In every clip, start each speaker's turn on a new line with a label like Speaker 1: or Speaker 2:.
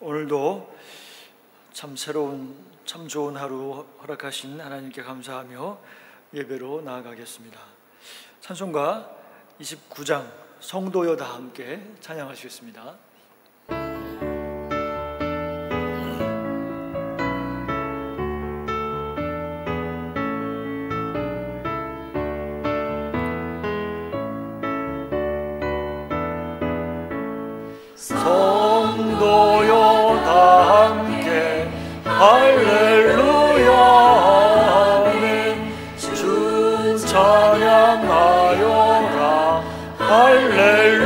Speaker 1: 오늘도 참 새로운 참 좋은 하루 허락하신 하나님께 감사하며 예배로 나아가겠습니다. 찬송가 29장 성도여 다 함께 찬양하시겠습니다. 성도여 다 함께 할렐루야는 주 찬양하여라. 할렐루야는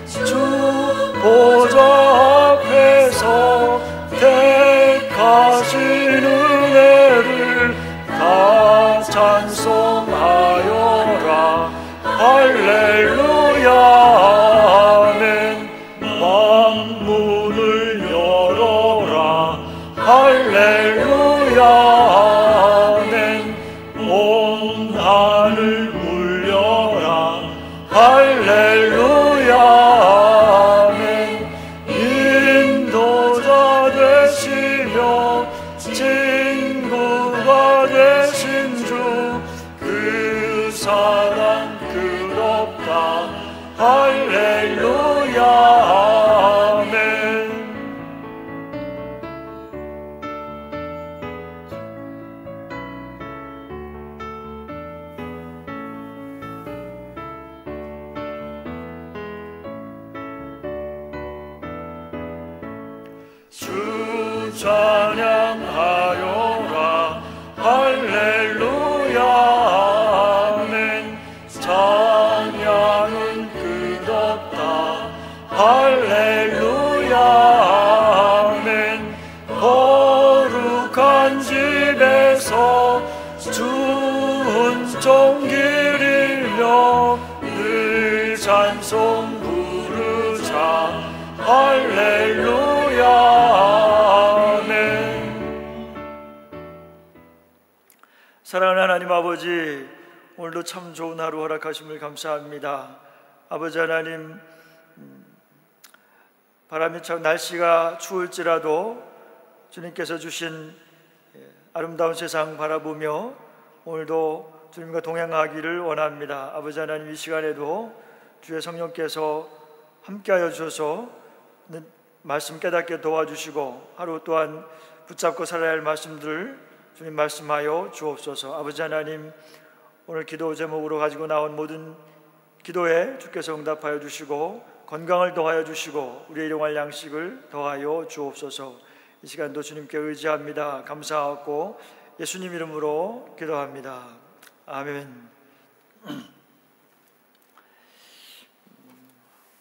Speaker 1: 주 보좌 앞에서 택하신 은혜를 다 찬송하여라. 할렐루야는 만문을 열어라. 할렐루야는 온 하늘 울려라. 할렐루야는 인도자 되시며 친구가 되신 주 그 사랑 그롭다. 할렐루야 아멘. 주 찬양하여라. 할렐루야 찬양은 끝없다. 할렐루야는 거룩한 집에서 주 은총 기리며 늘 찬송 부르자. 할렐루야는. 사랑하는 하나님 아버지, 오늘도 참 좋은 하루 허락하심을 감사합니다. 아버지 하나님, 바람이 참 날씨가 추울지라도 주님께서 주신 아름다운 세상 바라보며 오늘도 주님과 동행하기를 원합니다. 아버지 하나님, 이 시간에도 주의 성령께서 함께하여 주셔서 말씀 깨닫게 도와주시고 하루 또한 붙잡고 살아야 할 말씀들을 주님 말씀하여 주옵소서. 아버지 하나님, 오늘 기도 제목으로 가지고 나온 모든 기도에 주께서 응답하여 주시고 건강을 더하여 주시고 우리의 일용할 양식을 더하여 주옵소서. 이 시간도 주님께 의지합니다. 감사하고 예수님 이름으로 기도합니다. 아멘.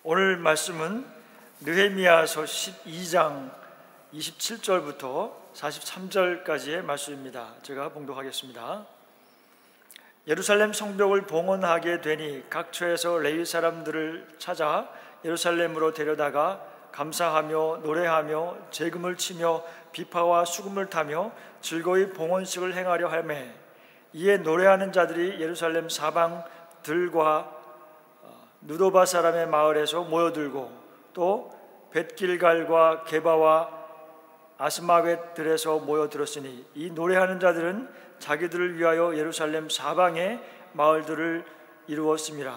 Speaker 1: 오늘 말씀은 느헤미야서 12장 27절부터 43절까지의 말씀입니다. 제가 봉독하겠습니다. 예루살렘 성벽을 봉헌하게 되니 각처에서 레위 사람들을 찾아 예루살렘으로 데려다가 감사하며 노래하며 제금을 치며 비파와 수금을 타며 즐거이 봉헌식을 행하려 하매, 이에 노래하는 자들이 예루살렘 사방들과 누도바 사람의 마을에서 모여들고 또 벳길갈과 게바와 아스마вет들에서 모여들었으니 이 노래하는 자들은 자기들을 위하여 예루살렘 사방의 마을들을 이루었습니다.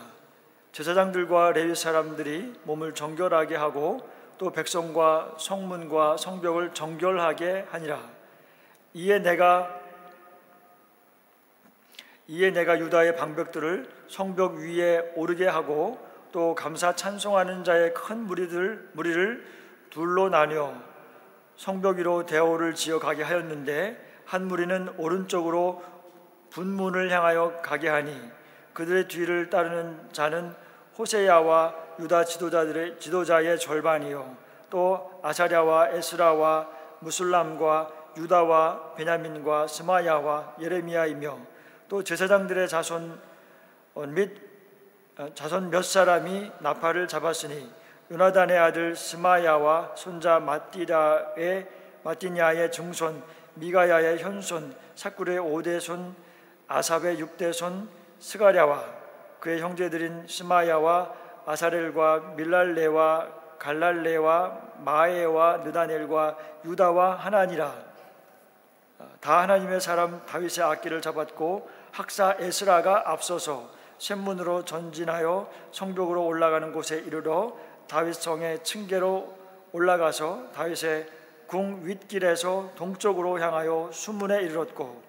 Speaker 1: 제사장들과 레위 사람들이 몸을 정결하게 하고 또 백성과 성문과 성벽을 정결하게 하니라. 이에 내가 유다의 방벽들을 성벽 위에 오르게 하고 또 감사 찬송하는 자의 큰 무리를 둘로 나뉘어 성벽 위로 대오를 지어 가게 하였는데, 한 무리는 오른쪽으로 분문을 향하여 가게 하니 그들의 뒤를 따르는 자는 호세야와 유다 지도자의 절반이요 또 아사랴와 에스라와 무술람과 유다와 베냐민과 스마야와 예레미야이며 또 제사장들의 자손 몇 사람이 나팔을 잡았으니 요나단의 아들 스마야와 손자 마띠냐의 증손 미가야의 현손 사꿀의 5대손 아삽의 6대손 스가랴와 그의 형제들인 스마야와 아사렐과 밀랄레와 갈랄레와 마에와 느다넬과 유다와 하나니라. 다 하나님의 사람 다윗의 악기를 잡았고 학사 에스라가 앞서서 샘문으로 전진하여 성벽으로 올라가는 곳에 이르러 다윗 성의 층계로 올라가서 다윗의 궁 윗길에서 동쪽으로 향하여 수문에 이르렀고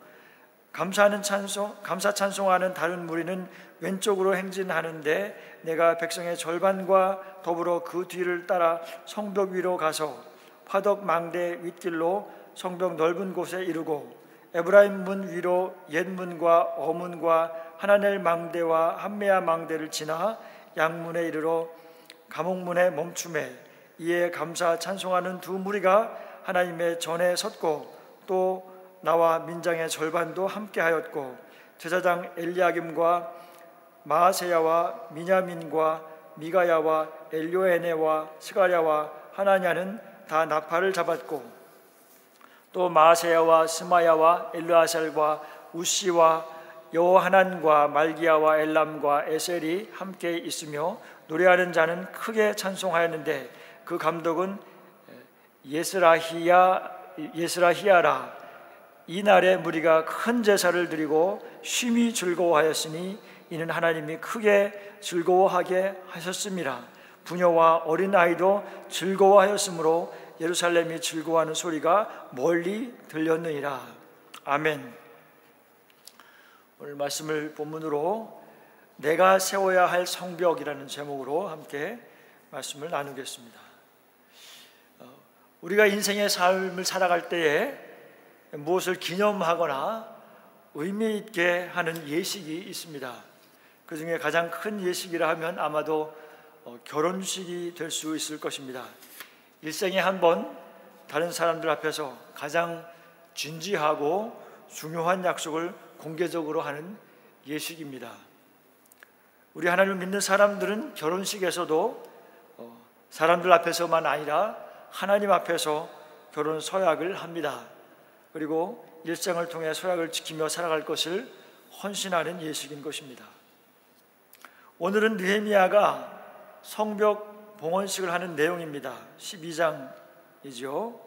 Speaker 1: 감사 찬송하는 다른 무리는 왼쪽으로 행진하는데 내가 백성의 절반과 더불어 그 뒤를 따라 성벽 위로 가서 화덕 망대 윗길로 성벽 넓은 곳에 이르고 에브라임 문 위로 옛문과 어문과 하나넬 망대와 함메아 망대를 지나 양문에 이르러 감옥문에 멈추매 이에 감사 찬송하는 두 무리가 하나님의 전에 섰고 또 나와 민장의 절반도 함께하였고 제사장 엘리야김과 마아세야와 미냐민과 미가야와 엘요에네와 스가랴와 하나냐는 다 나팔을 잡았고 또 마아세야와 스마야와 엘르아살과 우시와 여호하난과 말기야와 엘람과 에셀이 함께 있으며 노래하는 자는 크게 찬송하였는데 그 감독은 예스라히야라. 이날에 무리가 큰 제사를 드리고 심히 즐거워하였으니 이는 하나님이 크게 즐거워하게 하셨습니다. 부녀와 어린아이도 즐거워하였으므로 예루살렘이 즐거워하는 소리가 멀리 들렸느니라. 아멘. 오늘 말씀을 본문으로 내가 세워야 할 성벽이라는 제목으로 함께 말씀을 나누겠습니다. 우리가 인생의 삶을 살아갈 때에 무엇을 기념하거나 의미 있게 하는 예식이 있습니다. 그 중에 가장 큰 예식이라 하면 아마도 결혼식이 될 수 있을 것입니다. 일생에 한 번 다른 사람들 앞에서 가장 진지하고 중요한 약속을 공개적으로 하는 예식입니다. 우리 하나님을 믿는 사람들은 결혼식에서도 사람들 앞에서만 아니라 하나님 앞에서 결혼 서약을 합니다. 그리고 일생을 통해 서약을 지키며 살아갈 것을 헌신하는 예식인 것입니다. 오늘은 느헤미야가 성벽 봉헌식을 하는 내용입니다. 12장이죠.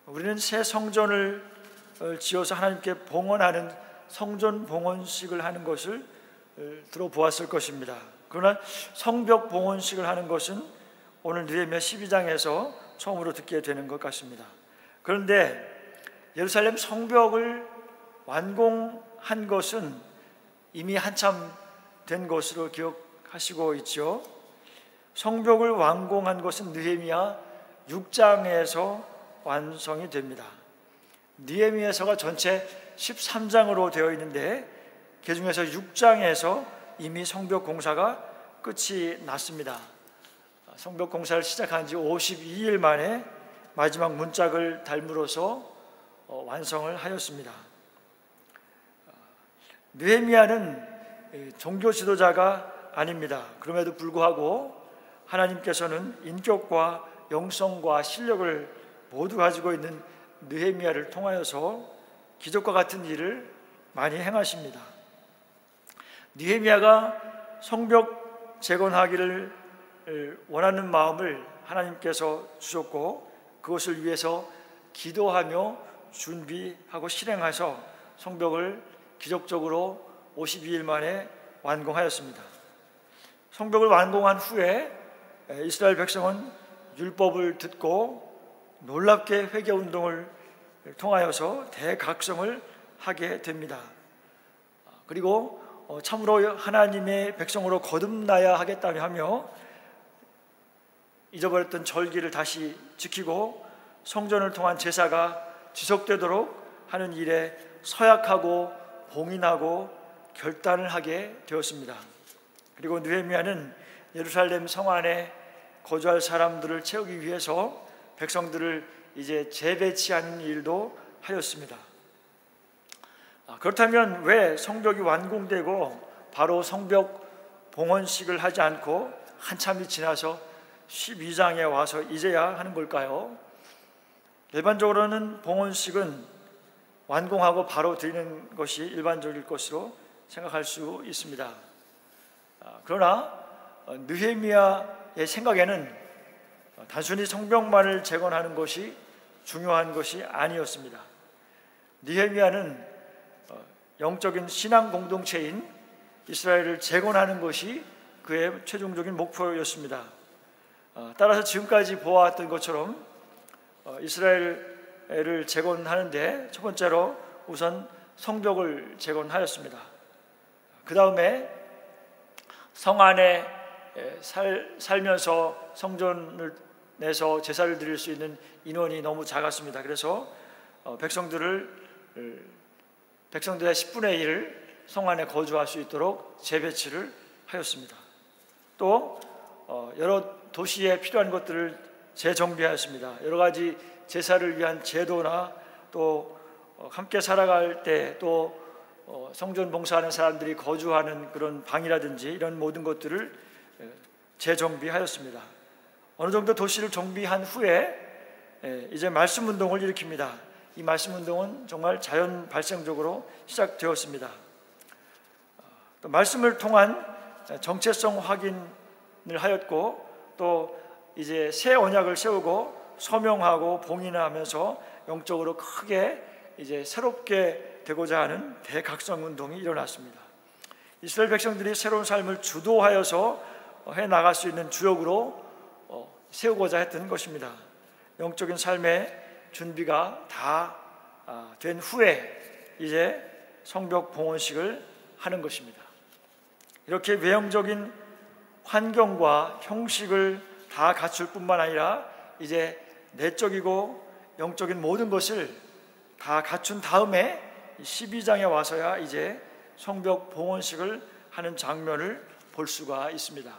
Speaker 1: 우리는 새 성전을 지어서 하나님께 봉헌하는 성전 봉헌식을 하는 것을 들어보았을 것입니다. 그러나 성벽 봉헌식을 하는 것은 오늘 느헤미야 12장에서 처음으로 듣게 되는 것 같습니다. 그런데 예루살렘 성벽을 완공한 것은 이미 한참 된 것으로 기억하시고 있죠. 성벽을 완공한 것은 느헤미야 6장에서 완성이 됩니다. 느헤미야서가 전체 13장으로 되어 있는데 그 중에서 6장에서 이미 성벽 공사가 끝이 났습니다. 성벽 공사를 시작한 지 52일 만에 마지막 문짝을 달므로써 완성을 하였습니다. 느헤미야는 종교 지도자가 아닙니다. 그럼에도 불구하고 하나님께서는 인격과 영성과 실력을 모두 가지고 있는 느헤미야를 통하여서 기적과 같은 일을 많이 행하십니다. 느헤미야가 성벽 재건하기를 원하는 마음을 하나님께서 주셨고 그것을 위해서 기도하며 준비하고 실행해서 성벽을 기적적으로 52일 만에 완공하였습니다. 성벽을 완공한 후에 이스라엘 백성은 율법을 듣고 놀랍게 회개운동을 통하여서 대각성을 하게 됩니다. 그리고 참으로 하나님의 백성으로 거듭나야 하겠다며 하며 잊어버렸던 절기를 다시 지키고 성전을 통한 제사가 지속되도록 하는 일에 서약하고 봉인하고 결단을 하게 되었습니다. 그리고 느헤미야는 예루살렘 성 안에 거주할 사람들을 채우기 위해서 백성들을 이제 재배치하는 일도 하였습니다. 그렇다면 왜 성벽이 완공되고 바로 성벽 봉헌식을 하지 않고 한참이 지나서 12장에 와서 이제야 하는 걸까요? 일반적으로는 봉헌식은 완공하고 바로 드리는 것이 일반적일 것으로 생각할 수 있습니다. 그러나 느헤미야의 생각에는 단순히 성벽만을 재건하는 것이 중요한 것이 아니었습니다. 느헤미야는 영적인 신앙 공동체인 이스라엘을 재건하는 것이 그의 최종적인 목표였습니다. 따라서 지금까지 보아왔던 것처럼 이스라엘을 재건하는데 첫 번째로 우선 성벽을 재건하였습니다. 그 다음에 성 안에 살면서 성전을 내서 제사를 드릴 수 있는 인원이 너무 작았습니다. 그래서 백성들의 10분의 1을 성 안에 거주할 수 있도록 재배치를 하였습니다. 또 여러 도시에 필요한 것들을 재정비하였습니다. 여러 가지 제사를 위한 제도나 또 함께 살아갈 때 또 성전 봉사하는 사람들이 거주하는 그런 방이라든지 이런 모든 것들을 재정비하였습니다. 어느 정도 도시를 정비한 후에 이제 말씀 운동을 일으킵니다. 이 말씀 운동은 정말 자연 발생적으로 시작되었습니다. 또 말씀을 통한 정체성 확인을 하였고 또 이제 새 언약을 세우고 서명하고 봉인하면서 영적으로 크게 이제 새롭게 되고자 하는 대각성 운동이 일어났습니다. 이스라엘 백성들이 새로운 삶을 주도하여서 해 나갈 수 있는 주역으로 세우고자 했던 것입니다. 영적인 삶의 준비가 다 된 후에 이제 성벽 봉헌식을 하는 것입니다. 이렇게 외형적인 환경과 형식을 다 갖출 뿐만 아니라 이제 내적이고 영적인 모든 것을 다 갖춘 다음에 12장에 와서야 이제 성벽 봉헌식을 하는 장면을 볼 수가 있습니다.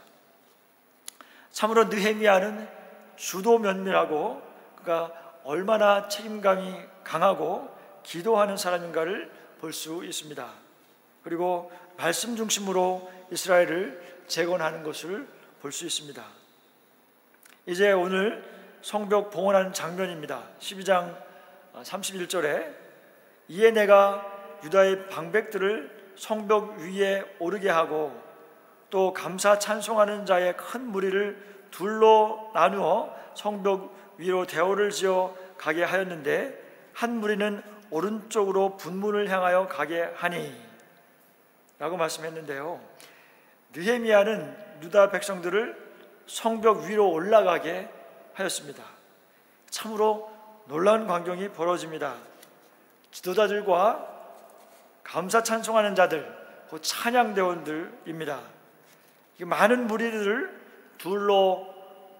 Speaker 1: 참으로 느헤미야는 주도 면밀하고 그가 얼마나 책임감이 강하고 기도하는 사람인가를 볼 수 있습니다. 그리고 말씀 중심으로 이스라엘을 재건하는 것을 볼 수 있습니다. 이제 오늘 성벽 봉헌하는 장면입니다. 12장 31절에 이에 내가 유다의 방백들을 성벽 위에 오르게 하고 또 감사 찬송하는 자의 큰 무리를 둘로 나누어 성벽 위로 대오를 지어 가게 하였는데 한 무리는 오른쪽으로 분문을 향하여 가게 하니 라고 말씀했는데요, 느헤미야는 유다 백성들을 성벽 위로 올라가게 하였습니다. 참으로 놀라운 광경이 벌어집니다. 지도자들과 감사 찬송하는 자들, 그 찬양대원들입니다. 많은 무리들을 둘로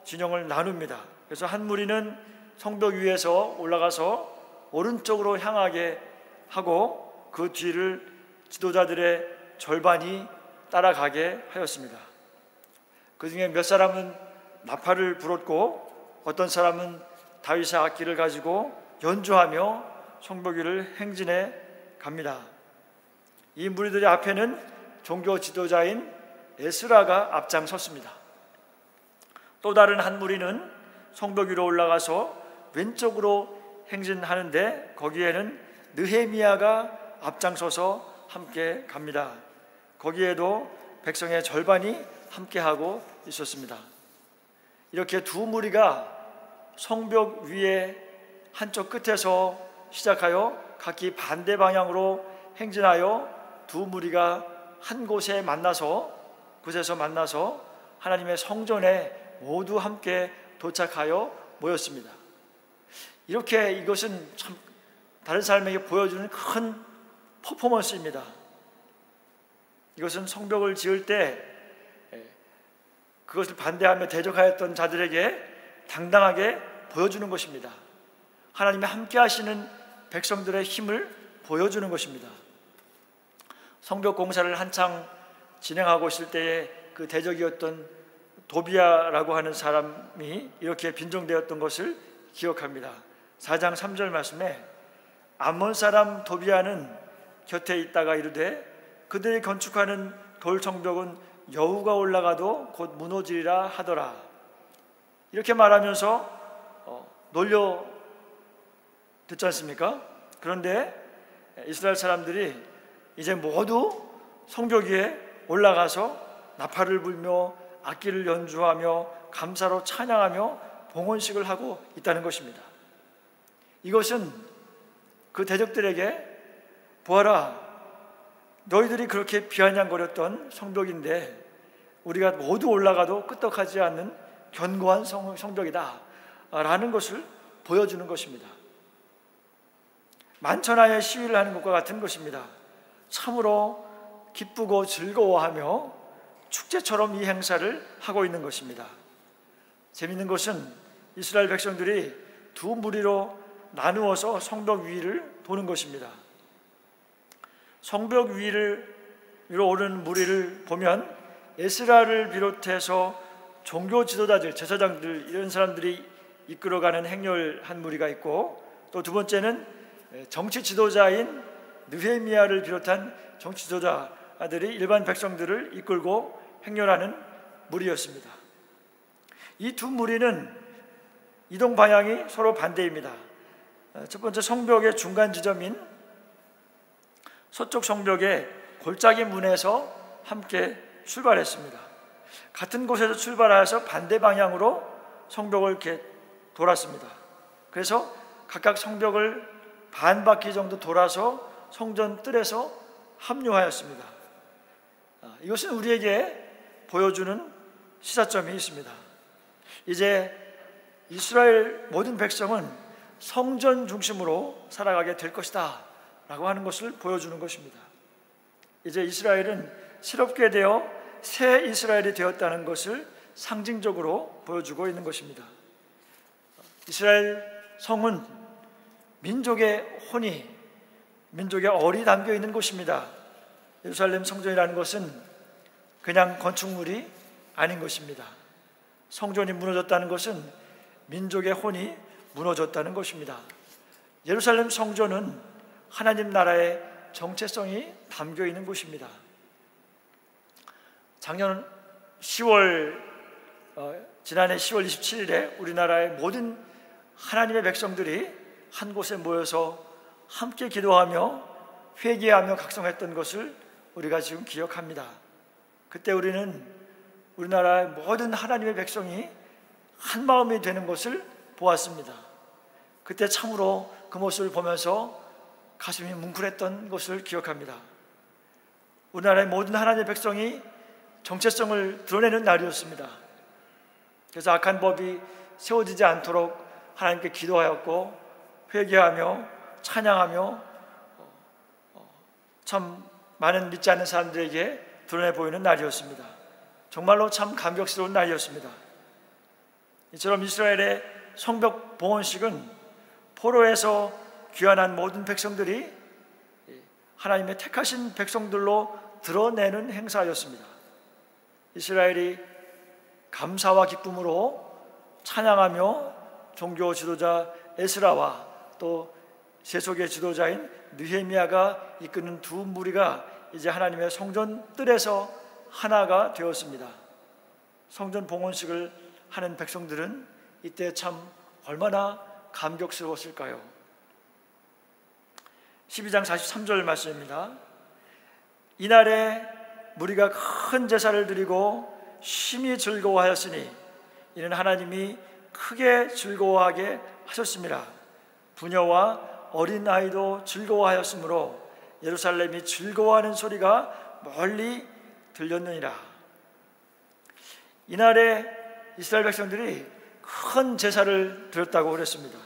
Speaker 1: 진영을 나눕니다. 그래서 한 무리는 성벽 위에서 올라가서 오른쪽으로 향하게 하고 그 뒤를 지도자들의 절반이 따라가게 하였습니다. 그 중에 몇 사람은 나팔을 불었고 어떤 사람은 다윗의 악기를 가지고 연주하며 성벽 위를 행진해 갑니다. 이 무리들의 앞에는 종교 지도자인 에스라가 앞장섰습니다. 또 다른 한 무리는 성벽 위로 올라가서 왼쪽으로 행진하는데 거기에는 느헤미야가 앞장서서 함께 갑니다. 거기에도 백성의 절반이 함께하고 있었습니다. 이렇게 두 무리가 성벽 위에 한쪽 끝에서 시작하여 각기 반대 방향으로 행진하여 두 무리가 한 곳에 만나서 그곳에서 만나서 하나님의 성전에 모두 함께 도착하여 모였습니다. 이렇게 이것은 참 다른 사람에게 보여주는 큰 퍼포먼스입니다. 이것은 성벽을 지을 때 그것을 반대하며 대적하였던 자들에게 당당하게 보여주는 것입니다. 하나님이 함께 하시는 백성들의 힘을 보여주는 것입니다. 성벽 공사를 한창 진행하고 있을 때에 그 대적이었던 도비야라고 하는 사람이 이렇게 빈정되었던 것을 기억합니다. 4장 3절 말씀에 암몬 사람 도비야는 곁에 있다가 이르되 그들이 건축하는 돌 성벽은 여우가 올라가도 곧 무너지리라 하더라. 이렇게 말하면서 놀려 듣지 않습니까? 그런데 이스라엘 사람들이 이제 모두 성벽 위에 올라가서 나팔을 불며 악기를 연주하며 감사로 찬양하며 봉헌식을 하고 있다는 것입니다. 이것은 그 대적들에게 보아라, 너희들이 그렇게 비아냥거렸던 성벽인데 우리가 모두 올라가도 끄떡하지 않는 견고한 성벽이다 라는 것을 보여주는 것입니다. 만천하에 시위를 하는 것과 같은 것입니다. 참으로 기쁘고 즐거워하며 축제처럼 이 행사를 하고 있는 것입니다. 재미있는 것은 이스라엘 백성들이 두 무리로 나누어서 성벽 위를 도는 것입니다. 성벽 위로 오르는 무리를 보면 에스라를 비롯해서 종교 지도자들, 제사장들 이런 사람들이 이끌어가는 행렬한 무리가 있고, 또 두 번째는 정치 지도자인 느헤미야를 비롯한 정치 지도자들이 일반 백성들을 이끌고 행렬하는 무리였습니다. 이 두 무리는 이동 방향이 서로 반대입니다. 첫 번째, 성벽의 중간 지점인 서쪽 성벽의 골짜기 문에서 함께 출발했습니다. 같은 곳에서 출발해서 반대 방향으로 성벽을 이렇게 돌았습니다. 그래서 각각 성벽을 반 바퀴 정도 돌아서 성전 뜰에서 합류하였습니다. 이것은 우리에게 보여주는 시사점이 있습니다. 이제 이스라엘 모든 백성은 성전 중심으로 살아가게 될 것이다 라고 하는 것을 보여주는 것입니다. 이제 이스라엘은 새롭게 되어 새 이스라엘이 되었다는 것을 상징적으로 보여주고 있는 것입니다. 이스라엘 성은 민족의 혼이, 민족의 얼이 담겨 있는 곳입니다. 예루살렘 성전이라는 것은 그냥 건축물이 아닌 것입니다. 성전이 무너졌다는 것은 민족의 혼이 무너졌다는 것입니다. 예루살렘 성전은 하나님 나라의 정체성이 담겨 있는 곳입니다. 지난해 10월 27일에 우리나라의 모든 하나님의 백성들이 한 곳에 모여서 함께 기도하며 회개하며 각성했던 것을 우리가 지금 기억합니다. 그때 우리는 우리나라의 모든 하나님의 백성이 한 마음이 되는 것을 보았습니다. 그때 참으로 그 모습을 보면서 가슴이 뭉클했던 것을 기억합니다. 우리나라의 모든 하나님의 백성이 정체성을 드러내는 날이었습니다. 그래서 악한 법이 세워지지 않도록 하나님께 기도하였고 회개하며 찬양하며 참 많은 믿지 않는 사람들에게 드러내 보이는 날이었습니다. 정말로 참 감격스러운 날이었습니다. 이처럼 이스라엘의 성벽 봉헌식은 포로에서 귀환한 모든 백성들이 하나님의 택하신 백성들로 드러내는 행사였습니다. 이스라엘이 감사와 기쁨으로 찬양하며 종교 지도자 에스라와 또 세속의 지도자인 느헤미야가 이끄는 두 무리가 이제 하나님의 성전 뜰에서 하나가 되었습니다. 성전 봉헌식을 하는 백성들은 이때 참 얼마나 감격스러웠을까요? 12장 43절 말씀입니다. 이날에 무리가 큰 제사를 드리고 심히 즐거워하였으니 이는 하나님이 크게 즐거워하게 하셨습니다. 부녀와 어린아이도 즐거워하였으므로 예루살렘이 즐거워하는 소리가 멀리 들렸느니라. 이날에 이스라엘 백성들이 큰 제사를 드렸다고 그랬습니다.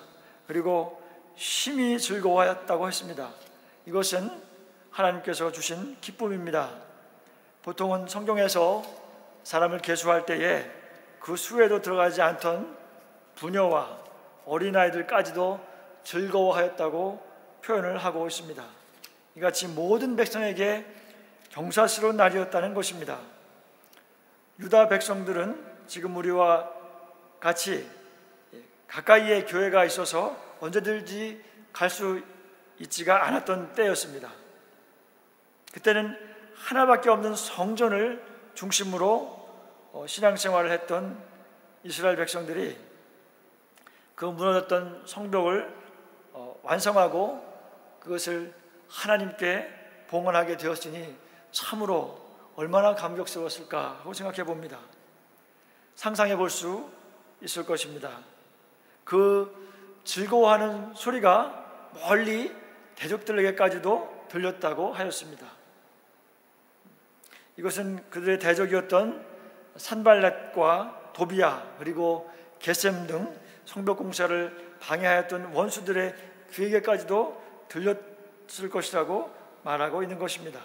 Speaker 1: 그리고 심히 즐거워하였다고 했습니다. 이것은 하나님께서 주신 기쁨입니다. 보통은 성경에서 사람을 계수할 때에 그 수에도 들어가지 않던 부녀와 어린아이들까지도 즐거워하였다고 표현을 하고 있습니다. 이같이 모든 백성에게 경사스러운 날이었다는 것입니다. 유다 백성들은 지금 우리와 같이 가까이에 교회가 있어서 언제든지 갈 수 있지가 않았던 때였습니다. 그때는 하나밖에 없는 성전을 중심으로 신앙생활을 했던 이스라엘 백성들이 그 무너졌던 성벽을 완성하고 그것을 하나님께 봉헌하게 되었으니 참으로 얼마나 감격스러웠을까 하고 생각해 봅니다. 상상해 볼 수 있을 것입니다. 그 즐거워하는 소리가 멀리 대적들에게까지도 들렸다고 하였습니다. 이것은 그들의 대적이었던 산발렛과 도비야 그리고 게셈 등 성벽 공사를 방해하였던 원수들의 귀에게까지도 들렸을 것이라고 말하고 있는 것입니다.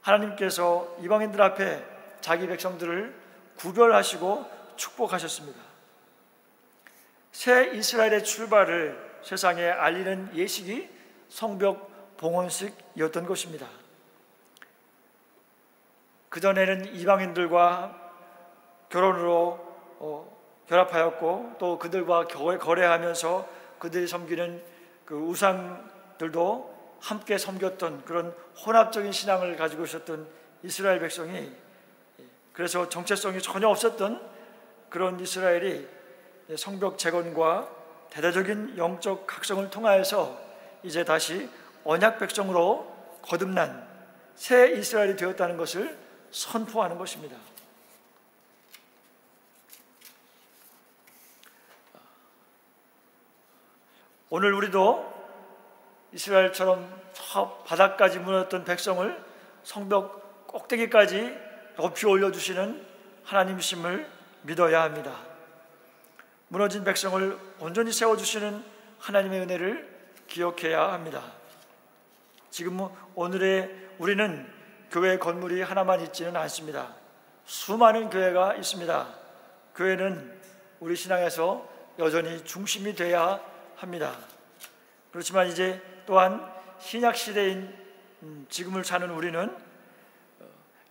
Speaker 1: 하나님께서 이방인들 앞에 자기 백성들을 구별하시고 축복하셨습니다. 새 이스라엘의 출발을 세상에 알리는 예식이 성벽 봉헌식이었던 것입니다. 그전에는 이방인들과 결혼으로 결합하였고 또 그들과 거래하면서 그들이 섬기는 그 우상들도 함께 섬겼던 그런 혼합적인 신앙을 가지고 있었던 이스라엘 백성이, 그래서 정체성이 전혀 없었던 그런 이스라엘이 성벽 재건과 대대적인 영적 각성을 통하여서 이제 다시 언약 백성으로 거듭난 새 이스라엘이 되었다는 것을 선포하는 것입니다. 오늘 우리도 이스라엘처럼 저 바닥까지 무너졌던 백성을 성벽 꼭대기까지 높이 올려주시는 하나님이심을 믿어야 합니다. 무너진 백성을 온전히 세워주시는 하나님의 은혜를 기억해야 합니다. 지금 오늘의 우리는 교회 건물이 하나만 있지는 않습니다. 수많은 교회가 있습니다. 교회는 우리 신앙에서 여전히 중심이 돼야 합니다. 그렇지만 이제 또한 신약 시대인 지금을 사는 우리는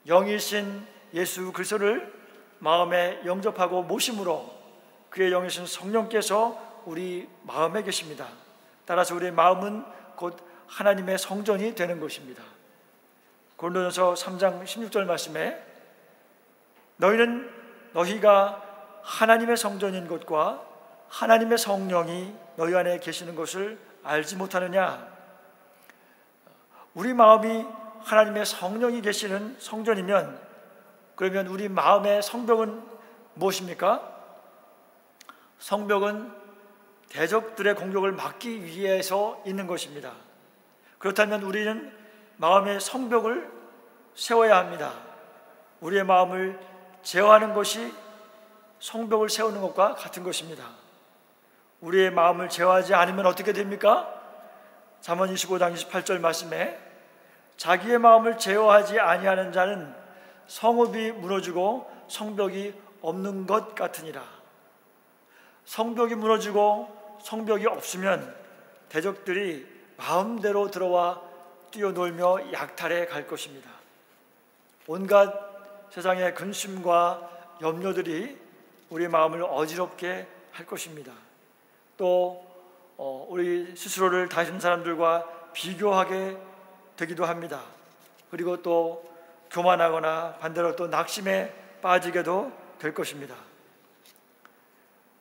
Speaker 1: 영이신 예수 그리스도를 마음에 영접하고 모심으로 그의 영이신 성령께서 우리 마음에 계십니다. 따라서 우리의 마음은 곧 하나님의 성전이 되는 것입니다. 고린도전서 3장 16절 말씀에 너희가 하나님의 성전인 것과 하나님의 성령이 너희 안에 계시는 것을 알지 못하느냐? 우리 마음이 하나님의 성령이 계시는 성전이면 그러면 우리 마음의 성벽은 무엇입니까? 성벽은 대적들의 공격을 막기 위해서 있는 것입니다. 그렇다면 우리는 마음의 성벽을 세워야 합니다. 우리의 마음을 제어하는 것이 성벽을 세우는 것과 같은 것입니다. 우리의 마음을 제어하지 않으면 어떻게 됩니까? 잠언 25장 28절 말씀에 자기의 마음을 제어하지 아니하는 자는 성읍이 무너지고 성벽이 없는 것 같으니라. 성벽이 무너지고 성벽이 없으면 대적들이 마음대로 들어와 뛰어놀며 약탈해 갈 것입니다. 온갖 세상의 근심과 염려들이 우리 마음을 어지럽게 할 것입니다. 또 우리 스스로를 다른 사람들과 비교하게 되기도 합니다. 그리고 또 교만하거나 반대로 또 낙심에 빠지게도 될 것입니다.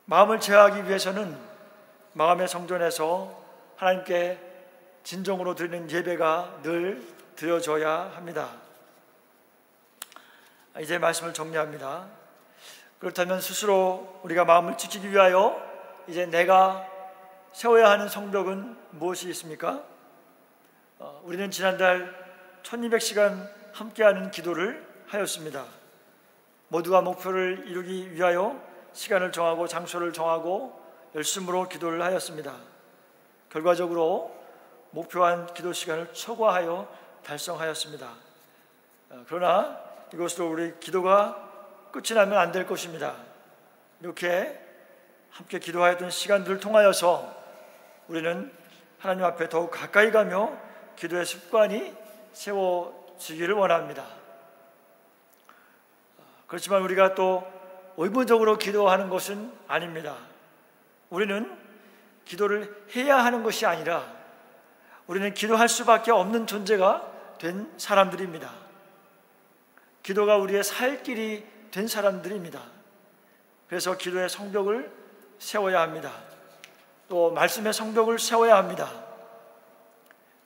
Speaker 1: 마음을 제어하기 위해서는 마음의 성전에서 하나님께 진정으로 드리는 예배가 늘 드려져야 합니다. 이제 말씀을 정리합니다. 그렇다면 스스로 우리가 마음을 지키기 위하여 이제 내가 세워야 하는 성벽은 무엇이 있습니까? 우리는 지난달 1200시간 함께하는 기도를 하였습니다. 모두가 목표를 이루기 위하여 시간을 정하고 장소를 정하고 열심으로 기도를 하였습니다. 결과적으로 목표한 기도 시간을 초과하여 달성하였습니다. 그러나 이것으로 우리 기도가 끝이 나면 안 될 것입니다. 이렇게 함께 기도하였던 시간들을 통하여서 우리는 하나님 앞에 더욱 가까이 가며 기도의 습관이 세워지기를 원합니다. 그렇지만 우리가 또 의무적으로 기도하는 것은 아닙니다. 우리는 기도를 해야 하는 것이 아니라 우리는 기도할 수밖에 없는 존재가 된 사람들입니다. 기도가 우리의 살 길이 된 사람들입니다. 그래서 기도의 성벽을 세워야 합니다. 또 말씀의 성벽을 세워야 합니다.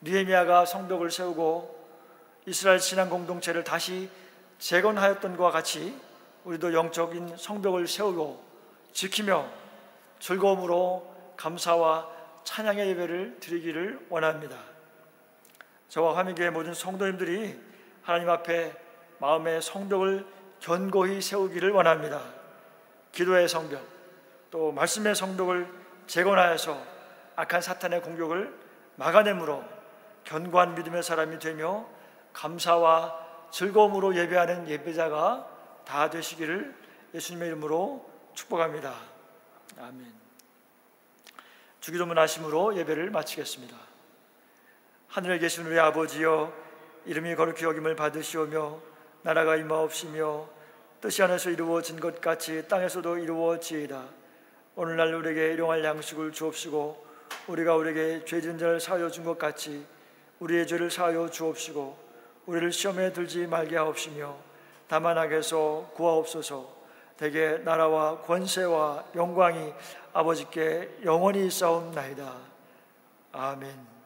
Speaker 1: 느헤미야가 성벽을 세우고 이스라엘 신앙 공동체를 다시 재건하였던 것과 같이 우리도 영적인 성벽을 세우고 지키며 즐거움으로 감사와 찬양의 예배를 드리기를 원합니다. 저와 화미교회 모든 성도님들이 하나님 앞에 마음의 성벽을 견고히 세우기를 원합니다. 기도의 성벽, 또 말씀의 성벽을 재건하여서 악한 사탄의 공격을 막아내므로 견고한 믿음의 사람이 되며 감사와 즐거움으로 예배하는 예배자가 다 되시기를 예수님의 이름으로 축복합니다. 아멘. 주기도문 하심으로 예배를 마치겠습니다. 하늘에 계신 우리 아버지여, 이름이 거룩히 여김을 받으시오며 나라가 임하옵시며 뜻이 하늘에서 이루어진 것 같이 땅에서도 이루어지이다. 오늘날 우리에게 일용할 양식을 주옵시고 우리가 우리에게 죄 지은 자를 사하여 준 것 같이 우리의 죄를 사하여 주옵시고 우리를 시험에 들지 말게 하옵시며 다만 악에서 구하옵소서. 대개 나라와 권세와 영광이 아버지께 영원히 있사옵나이다. 아멘.